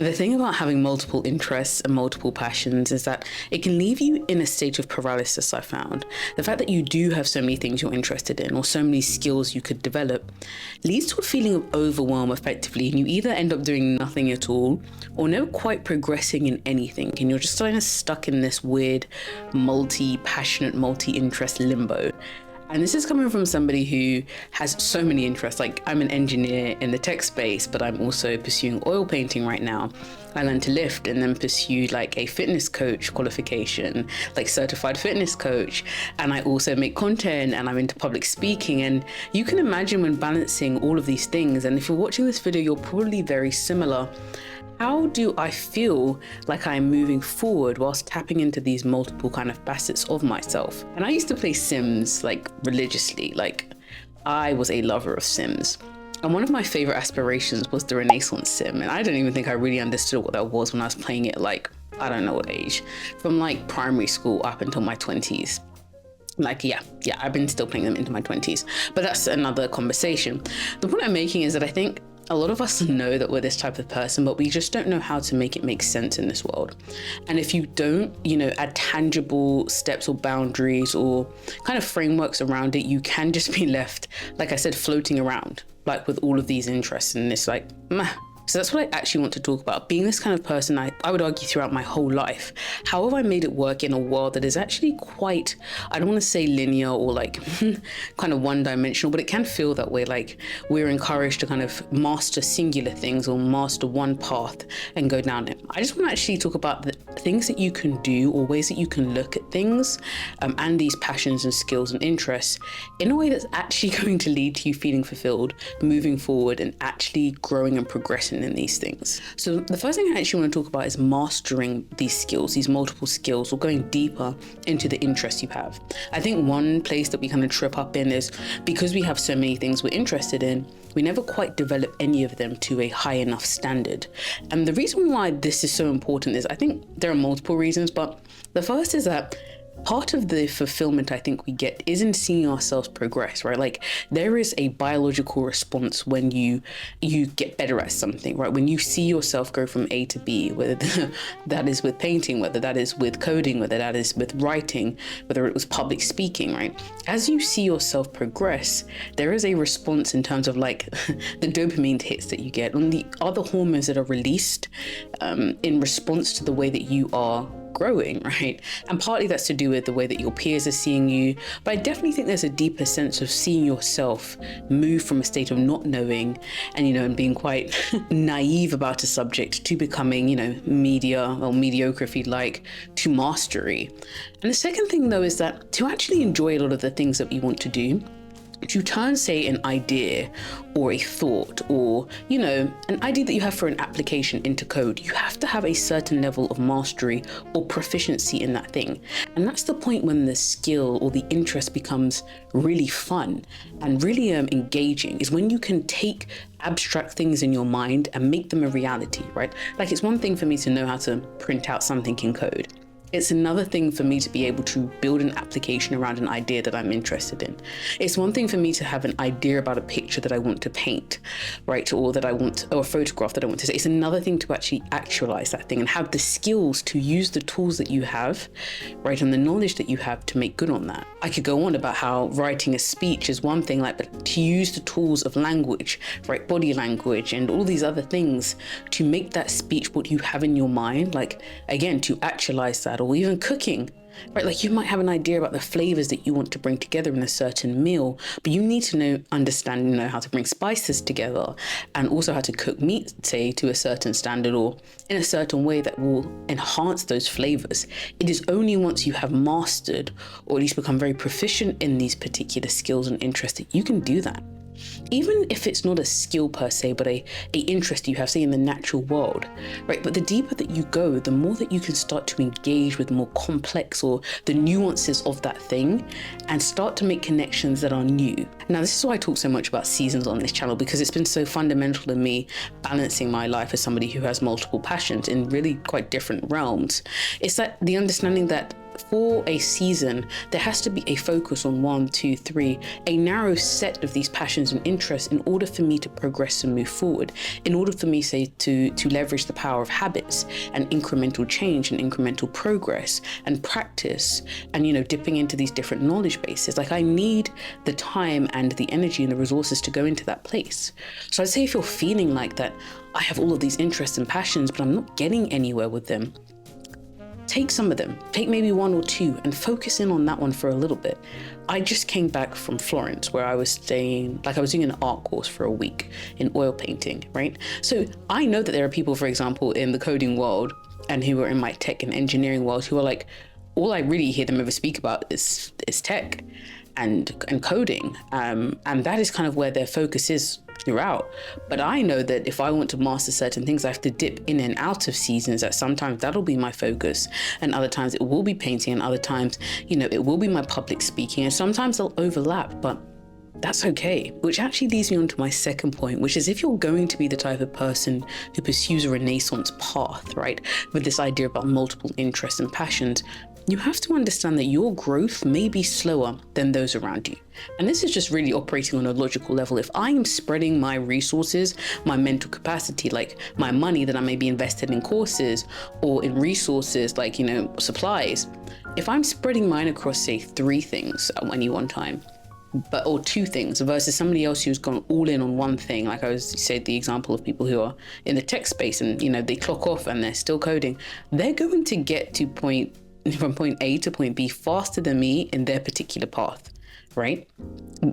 The thing about having multiple interests and multiple passions is that it can leave you in a state of paralysis, I found. The fact that you do have so many things you're interested in or so many skills you could develop leads to a feeling of overwhelm effectively, and you either end up doing nothing at all or never quite progressing in anything, and you're just kind of stuck in this weird multi-passionate, multi-interest limbo. And this is coming from somebody who has so many interests. Like, I'm an engineer in the tech space, but I'm also pursuing oil painting right now. I learned to lift and then pursued like a fitness coach qualification, like certified fitness coach. And I also make content and I'm into public speaking. And you can imagine when balancing all of these things, and if you're watching this video, you're probably very similar. How do I feel like I'm moving forward whilst tapping into these multiple kind of facets of myself? And I used to play Sims like religiously. Like, I was a lover of Sims. And one of my favorite aspirations was the Renaissance Sim. And I don't even think I really understood what that was when I was playing it, like, I don't know what age, from like primary school up until my 20s. Like, yeah, I've been still playing them into my 20s, but that's another conversation. The point I'm making is that I think a lot of us know that we're this type of person, but we just don't know how to make it make sense in this world. And if you don't, add tangible steps or boundaries or kind of frameworks around it, you can just be left, like I said, floating around, like with all of these interests, and it's like, meh. So that's what I actually want to talk about. Being this kind of person, I would argue throughout my whole life. How have I made it work in a world that is actually quite, I don't want to say linear or like kind of one-dimensional, but it can feel that way. Like, we're encouraged to kind of master singular things or master one path and go down it. I just want to actually talk about the things that you can do or ways that you can look at things and these passions and skills and interests in a way that's actually going to lead to you feeling fulfilled, moving forward, and actually growing and progressing in these things. So the first thing I actually want to talk about is mastering these skills, these multiple skills, or going deeper into the interests you have. I think one place that we kind of trip up in is because we have so many things we're interested in, we never quite develop any of them to a high enough standard. And the reason why this is so important is, I think there are multiple reasons, but the first is that part of the fulfillment I think we get is in seeing ourselves progress, right? Like, there is a biological response when you get better at something, right? When you see yourself go from A to B, whether that is with painting, whether that is with coding, whether that is with writing, whether it was public speaking, right? As you see yourself progress, there is a response in terms of like the dopamine hits that you get and the other hormones that are released in response to the way that you are growing, right? And partly that's to do with the way that your peers are seeing you, but I definitely think there's a deeper sense of seeing yourself move from a state of not knowing and being quite naive about a subject to becoming, media or mediocre, if you'd like, to mastery. And the second thing though is that to actually enjoy a lot of the things that we want to do, to turn, say, an idea or a thought or, an idea that you have for an application into code, you have to have a certain level of mastery or proficiency in that thing. And that's the point when the skill or the interest becomes really fun and really engaging, is when you can take abstract things in your mind and make them a reality, right? Like, it's one thing for me to know how to print out something in code. It's another thing for me to be able to build an application around an idea that I'm interested in. It's one thing for me to have an idea about a picture that I want to paint, right? Or a photograph that I want to say. It's another thing to actually actualize that thing and have the skills to use the tools that you have, right? And the knowledge that you have to make good on that. I could go on about how writing a speech is one thing, like, but to use the tools of language, right? Body language and all these other things to make that speech what you have in your mind, like, again, to actualize that. Or even cooking, right? Like, you might have an idea about the flavors that you want to bring together in a certain meal, but you need to understand how to bring spices together and also how to cook meat, say, to a certain standard or in a certain way that will enhance those flavors. It is only once you have mastered or at least become very proficient in these particular skills and interests that you can do that. Even if it's not a skill per se, but a interest you have, say, in the natural world, right? But the deeper that you go, the more that you can start to engage with more complex or the nuances of that thing and start to make connections that are new. Now, this is why I talk so much about seasons on this channel, because it's been so fundamental to me balancing my life as somebody who has multiple passions in really quite different realms. It's that the understanding that for a season, there has to be a focus on 1, 2, 3, a narrow set of these passions and interests in order for me to progress and move forward, in order for me, say, to leverage the power of habits and incremental change and incremental progress and practice and, dipping into these different knowledge bases. Like, I need the time and the energy and the resources to go into that place. So I'd say if you're feeling like that, I have all of these interests and passions, but I'm not getting anywhere with them, take some of them, take maybe 1 or 2 and focus in on that one for a little bit. I just came back from Florence where I was staying, I was doing an art course for a week in oil painting, right? So I know that there are people, for example, in the coding world and who are in my tech and engineering world who are like, all I really hear them ever speak about is tech and coding. And that is kind of where their focus is throughout. But I know that if I want to master certain things, I have to dip in and out of seasons, that sometimes that'll be my focus and other times it will be painting and other times, it will be my public speaking and sometimes they'll overlap, but that's okay. Which actually leads me on to my second point, which is if you're going to be the type of person who pursues a Renaissance path, right, with this idea about multiple interests and passions, you have to understand that your growth may be slower than those around you. And this is just really operating on a logical level. If I am spreading my resources, my mental capacity, like my money that I may be invested in courses or in resources like, supplies, if I'm spreading mine across, say, 3 things at any one time, or 2 things versus somebody else who's gone all in on one thing, like I said, the example of people who are in the tech space and, they clock off and they're still coding, they're going to get to from point A to point B faster than me in their particular path, right?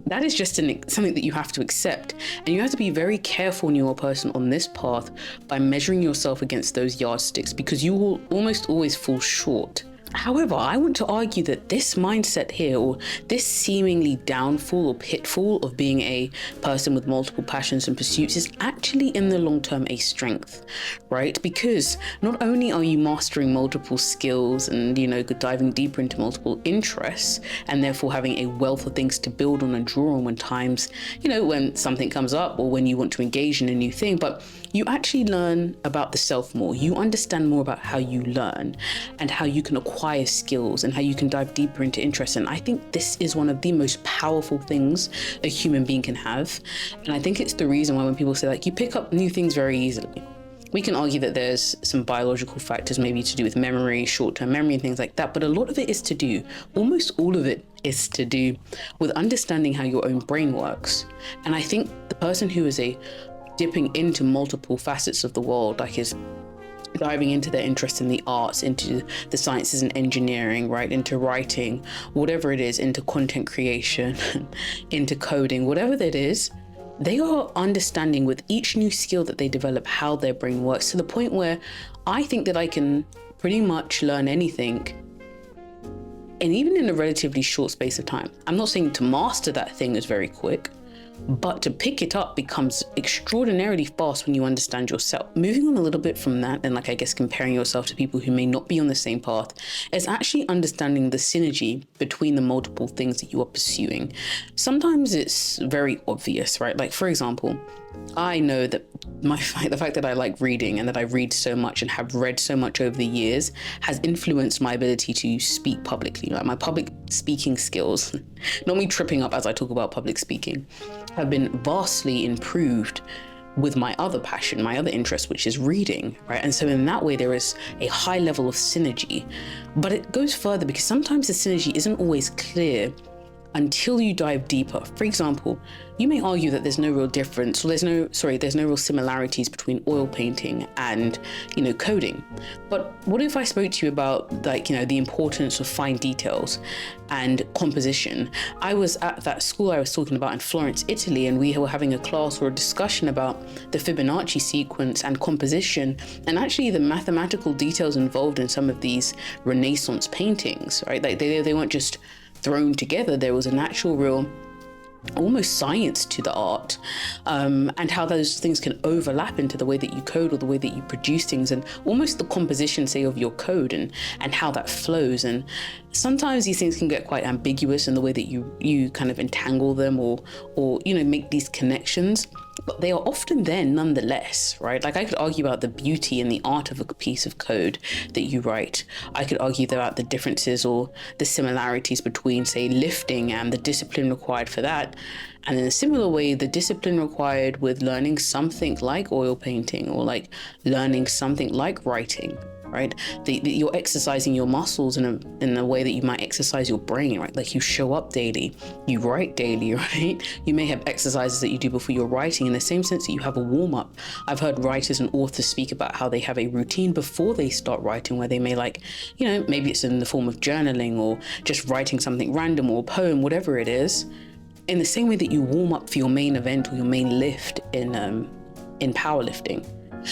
That is just something that you have to accept. And you have to be very careful when you're a person on this path by measuring yourself against those yardsticks, because you will almost always fall short. However, I want to argue that this mindset here, or this seemingly downfall or pitfall of being a person with multiple passions and pursuits, is actually in the long term a strength, right? Because not only are you mastering multiple skills and, diving deeper into multiple interests and therefore having a wealth of things to build on and draw on when times, when something comes up or when you want to engage in a new thing, but you actually learn about the self more. You understand more about how you learn and how you can acquire skills and how you can dive deeper into interests. And I think this is one of the most powerful things a human being can have. And I think it's the reason why when people say like, you pick up new things very easily, we can argue that there's some biological factors maybe to do with memory, short-term memory and things like that. But a lot of it is to do, almost all of it is to do with understanding how your own brain works. And I think the person who is dipping into multiple facets of the world, like is diving into their interest in the arts, into the sciences and engineering, right, into writing, whatever it is, into content creation, into coding, whatever that is, they are understanding with each new skill that they develop how their brain works, to the point where I think that I can pretty much learn anything, and even in a relatively short space of time. I'm not saying to master that thing is very quick, but to pick it up becomes extraordinarily fast when you understand yourself. Moving on a little bit from that, and comparing yourself to people who may not be on the same path, is actually understanding the synergy between the multiple things that you are pursuing. Sometimes it's very obvious, right? Like, for example, I know that the fact that I like reading and that I read so much and have read so much over the years has influenced my ability to speak publicly. Like, my public speaking skills, not me tripping up as I talk about public speaking, have been vastly improved with my other passion, my other interest, which is reading, right? And so in that way, there is a high level of synergy, but it goes further because sometimes the synergy isn't always clear until you dive deeper. For example, you may argue that there's no real difference, or there's no real similarities between oil painting and, coding. But what if I spoke to you about the importance of fine details and composition? I was at that school I was talking about in Florence, Italy, and we were having a class or a discussion about the Fibonacci sequence and composition, and actually the mathematical details involved in some of these Renaissance paintings, right? Like they weren't just thrown together. There was an actual real almost science to the art, and how those things can overlap into the way that you code or the way that you produce things, and almost the composition, say, of your code and how that flows. And sometimes these things can get quite ambiguous in the way that you kind of entangle them or make these connections. but they are often there nonetheless, right? Like I could argue about the beauty and the art of a piece of code that you write. I could argue about the differences or the similarities between, say, lifting and the discipline required for that. And in a similar way, the discipline required with learning something like oil painting or like learning something like writing, right? You're exercising your muscles in a way that you might exercise your brain, right? Like you show up daily, you write daily, right? You may have exercises that you do before you're writing in the same sense that you have a warm up. I've heard writers and authors speak about how they have a routine before they start writing where they may like, maybe it's in the form of journaling or just writing something random or a poem, whatever it is. In the same way that you warm up for your main event or your main lift in powerlifting.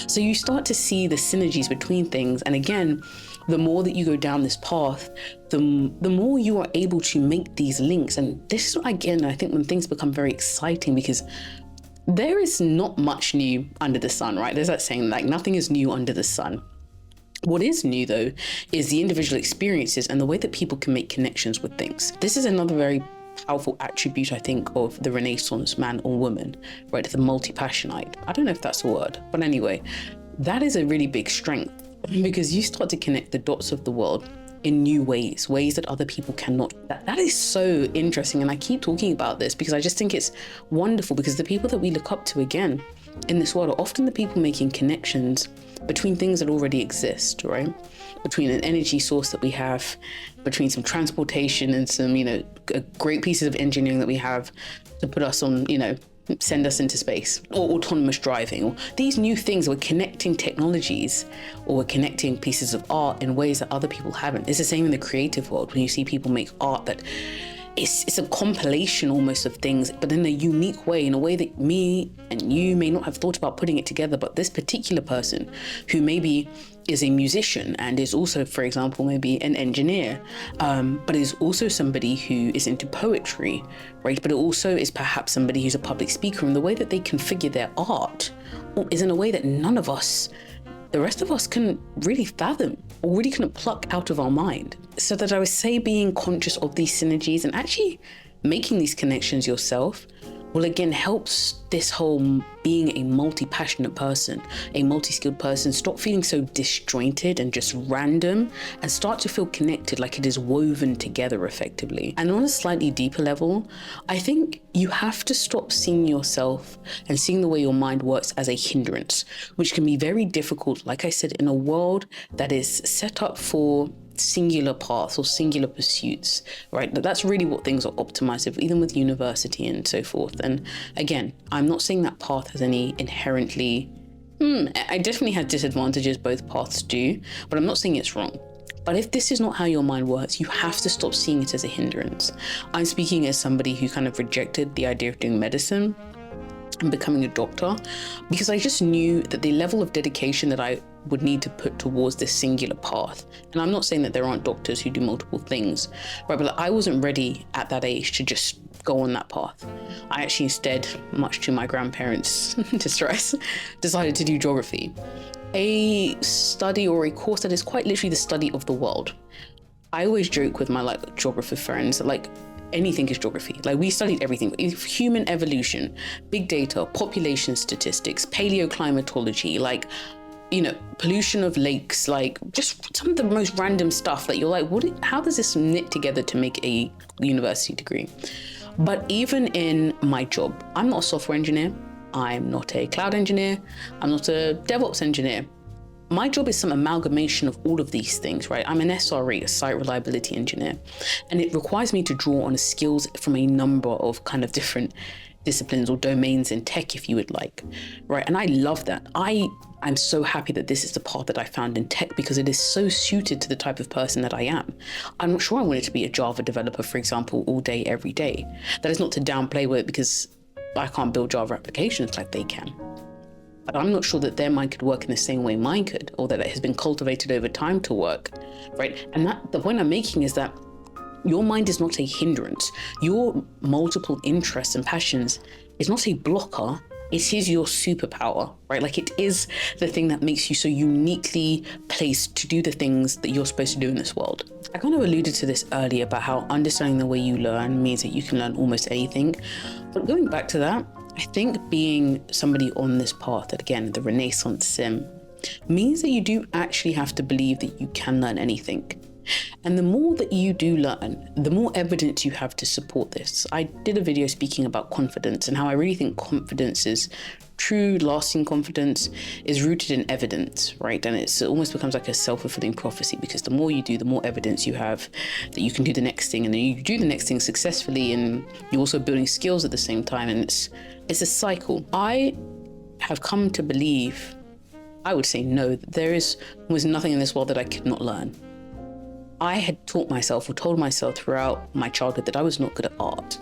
So you start to see the synergies between things. And again, the more that you go down this path, the more you are able to make these links. And this is, again, I think when things become very exciting, because there is not much new under the sun, right? There's that saying, like, nothing is new under the sun. What is new, though, is the individual experiences and the way that people can make connections with things. This is another very powerful attribute, I think, of the Renaissance man or woman, right? The multi-passionate. I don't know if that's a word, but anyway, that is a really big strength because you start to connect the dots of the world in new ways that other people cannot. That is so interesting. And I keep talking about this because I just think it's wonderful, because the people that we look up to, again, in this world are often the people making connections between things that already exist, right? Between an energy source that we have, between some transportation and some, great pieces of engineering that we have to put us on, send us into space, or autonomous driving, or these new things. We're connecting technologies, or we're connecting pieces of art in ways that other people haven't. It's the same in the creative world when you see people make art that it's a compilation almost of things, but in a unique way, in a way that me and you may not have thought about putting it together. But this particular person who maybe is a musician and is also, for example, maybe an engineer, but is also somebody who is into poetry, right? But it also is perhaps somebody who's a public speaker, and the way that they configure their art is in a way that none of us, the rest of us, can really fathom or really couldn't pluck out of our mind. So that I would say being conscious of these synergies and actually making these connections yourself will again helps this whole being a multi-passionate person, a multi-skilled person, stop feeling so disjointed and just random, and start to feel connected, like it is woven together effectively. And on a slightly deeper level, I think you have to stop seeing yourself and seeing the way your mind works as a hindrance, which can be very difficult, like I said, in a world that is set up for singular paths or singular pursuits, right? That's really what things are optimized with, even with university and so forth. And again, I'm not saying that path has any inherently, I definitely have disadvantages, both paths do, but I'm not saying it's wrong. But if this is not how your mind works, you have to stop seeing it as a hindrance. I'm speaking as somebody who kind of rejected the idea of doing medicine and becoming a doctor, because I just knew that the level of dedication that I would need to put towards this singular path, and I'm not saying that there aren't doctors who do multiple things, right? But I wasn't ready at that age to just go on that path. I actually instead, much to my grandparents' distress, decided to do geography, a study or a course that is quite literally the study of the world. I always joke with my geography friends that anything is geography. We studied everything: human evolution, big data, population statistics, paleoclimatology, pollution of lakes, just some of the most random stuff that you're how does this knit together to make a university degree? But even in my job, I'm not a software engineer, I'm not a cloud engineer, I'm not a DevOps engineer. My job is some amalgamation of all of these things, right? I'm an SRE, a site reliability engineer, and it requires me to draw on skills from a number of kind of different disciplines or domains in tech, if you would like, right? And I love that. I'm so happy that this is the path that I found in tech, because it is so suited to the type of person that I am. I'm not sure I wanted to be a Java developer, for example, all day, every day. That is not to downplay it, because I can't build Java applications like they can. But I'm not sure that their mind could work in the same way mine could, or that it has been cultivated over time to work, right? And the point I'm making is that your mind is not a hindrance. Your multiple interests and passions is not a blocker. It is your superpower, right? It is the thing that makes you so uniquely placed to do the things that you're supposed to do in this world. I kind of alluded to this earlier about how understanding the way you learn means that you can learn almost anything. But going back to that, I think being somebody on this path, that again, the Renaissance sim, means that you do actually have to believe that you can learn anything. And the more that you do learn, the more evidence you have to support this. I did a video speaking about confidence and how I really think confidence is true, lasting confidence is rooted in evidence, right? And it almost becomes like a self-fulfilling prophecy, because the more you do, the more evidence you have that you can do the next thing, and then you do the next thing successfully, and you're also building skills at the same time, and it's a cycle. I have come to believe, I would say no, that there was nothing in this world that I could not learn. I had taught myself or told myself throughout my childhood that I was not good at art.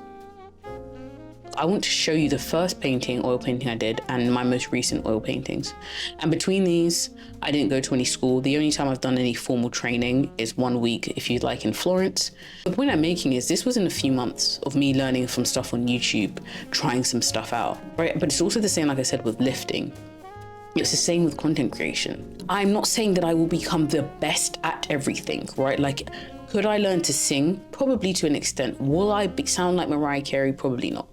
I want to show you the first oil painting I did, and my most recent oil paintings. And between these, I didn't go to any school. The only time I've done any formal training is 1 week, if you'd like, in Florence. The point I'm making is this was in a few months of me learning some stuff on YouTube, trying some stuff out, right? But it's also the same, like I said, with lifting. It's the same with content creation. I'm not saying that I will become the best at everything, right? Like, could I learn to sing? Probably to an extent. Will I sound like Mariah Carey? Probably not,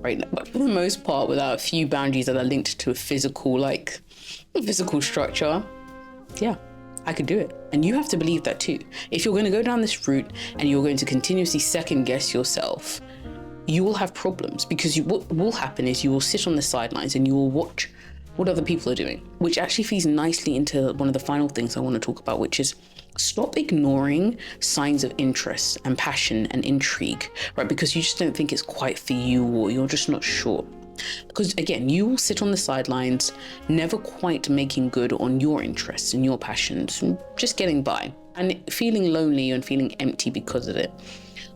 right? But for the most part, without a few boundaries that are linked to a physical structure, yeah, I could do it. And you have to believe that too. If you're going to go down this route and you're going to continuously second guess yourself, you will have problems, because what will happen is you will sit on the sidelines and you will watch what other people are doing, which actually feeds nicely into one of the final things I want to talk about, which is stop ignoring signs of interest and passion and intrigue, right? Because you just don't think it's quite for you, or you're just not sure. Because again, you will sit on the sidelines, never quite making good on your interests and your passions, and just getting by and feeling lonely and feeling empty because of it.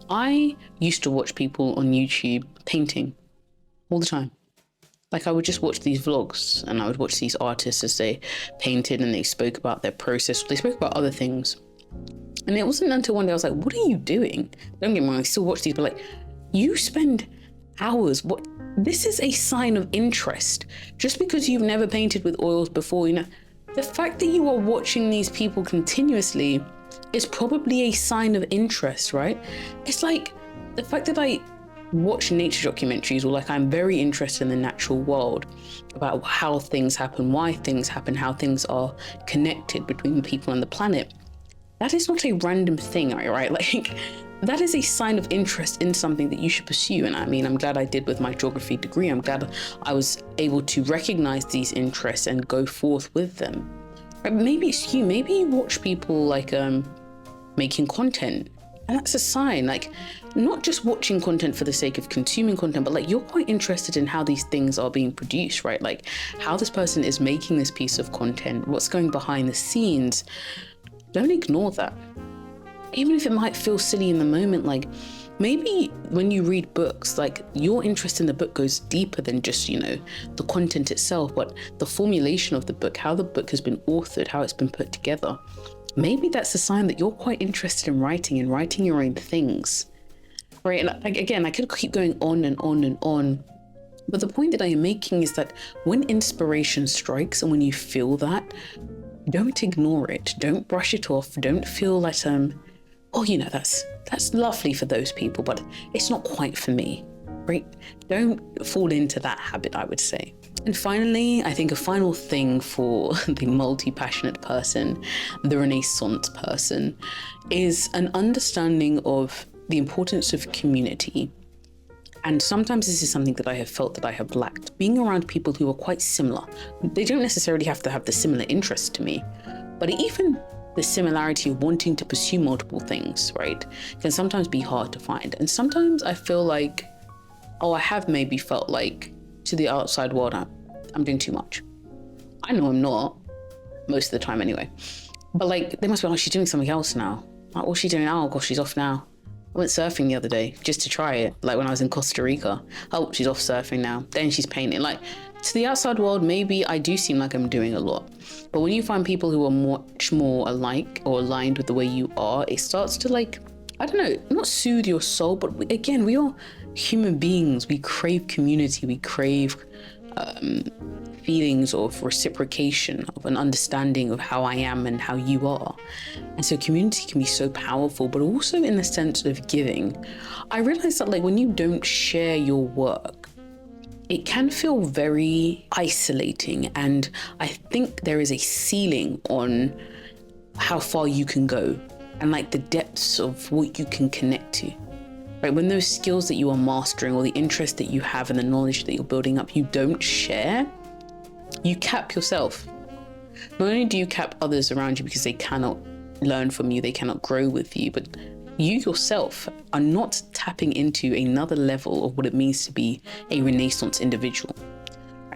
I used to watch people on YouTube painting all the time. Like, I would just watch these vlogs and I would watch these artists as they painted and they spoke about their process. They spoke about other things. And it wasn't until one day I was like, what are you doing? Don't get me wrong, I still watch these, but like, you spend hours. This is a sign of interest. Just because you've never painted with oils before, the fact that you are watching these people continuously is probably a sign of interest, right? It's like the fact that I watch nature documentaries, or like I'm very interested in the natural world, about how things happen, why things happen, how things are connected between people and the planet. That is not a random thing, right? Like, that is a sign of interest in something that you should pursue. And I mean, I'm glad I did with my geography degree. I'm glad I was able to recognize these interests and go forth with them. Right? Maybe it's you, maybe you watch people like making content, and that's a sign. Like, not just watching content for the sake of consuming content, but like, you're quite interested in how these things are being produced, right? Like, how this person is making this piece of content, what's going behind the scenes. Don't ignore that. Even if it might feel silly in the moment, like maybe when you read books, like your interest in the book goes deeper than just, the content itself, but the formulation of the book, how the book has been authored, how it's been put together. Maybe that's a sign that you're quite interested in writing and writing your own things, right? And again, I could keep going on and on and on, but the point that I am making is that when inspiration strikes and when you feel that, don't ignore it. Don't brush it off. Don't feel like, that's lovely for those people, but it's not quite for me, right? Don't fall into that habit, I would say. And finally, I think a final thing for the multi-passionate person, the Renaissance person, is an understanding of the importance of community. And sometimes this is something that I have felt that I have lacked. Being around people who are quite similar. They don't necessarily have to have the similar interests to me, but even the similarity of wanting to pursue multiple things, right, can sometimes be hard to find. And sometimes I feel like, I have maybe felt like to the outside world, I'm doing too much. I know I'm not, most of the time anyway. But like, they must be, she's doing something else now. Like, what's she doing now? Oh gosh, she's off now. I went surfing the other day just to try it, like when I was in Costa Rica. Oh, she's off surfing now. Then she's painting. Like, to the outside world, maybe I do seem like I'm doing a lot. But when you find people who are much more alike or aligned with the way you are, it starts to not soothe your soul, but we are human beings. We crave community. We crave feelings of reciprocation, of an understanding of how I am and how you are. And so community can be so powerful, but also in the sense of giving. I realized that when you don't share your work, it can feel very isolating, and I think there is a ceiling on how far you can go and like the depths of what you can connect to. Right? When those skills that you are mastering or the interest that you have and the knowledge that you're building up, you don't share, you cap yourself. Not only do you cap others around you because they cannot learn from you, they cannot grow with you, but you yourself are not tapping into another level of what it means to be a Renaissance individual.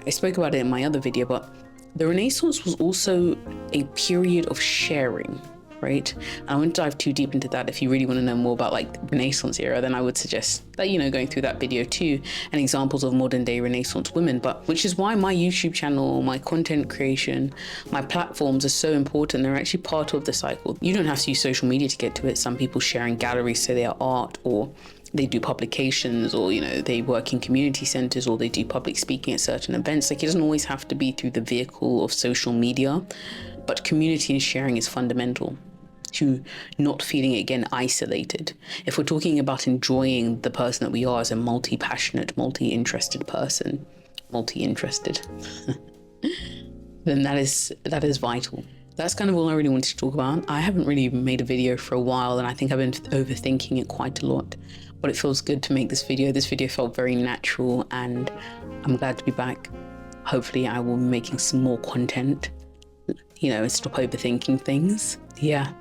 I spoke about it in my other video, but the Renaissance was also a period of sharing, right? And I won't dive too deep into that. If you really want to know more about like the Renaissance era, then I would suggest that, going through that video too, and examples of modern day Renaissance women. But which is why my YouTube channel, my content creation, my platforms are so important. They're actually part of the cycle. You don't have to use social media to get to it. Some people share in galleries, so their art, or they do publications, or they work in community centers, or they do public speaking at certain events. Like, it doesn't always have to be through the vehicle of social media, but community and sharing is fundamental to not feeling, again, isolated. If we're talking about enjoying the person that we are as a multi-passionate, multi-interested person, then that is vital. That's kind of all I really wanted to talk about. I haven't really made a video for a while, and I think I've been overthinking it quite a lot, but it feels good to make this video. This video felt very natural, and I'm glad to be back. Hopefully I will be making some more content, and stop overthinking things. Yeah.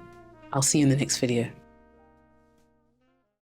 I'll see you in the next video.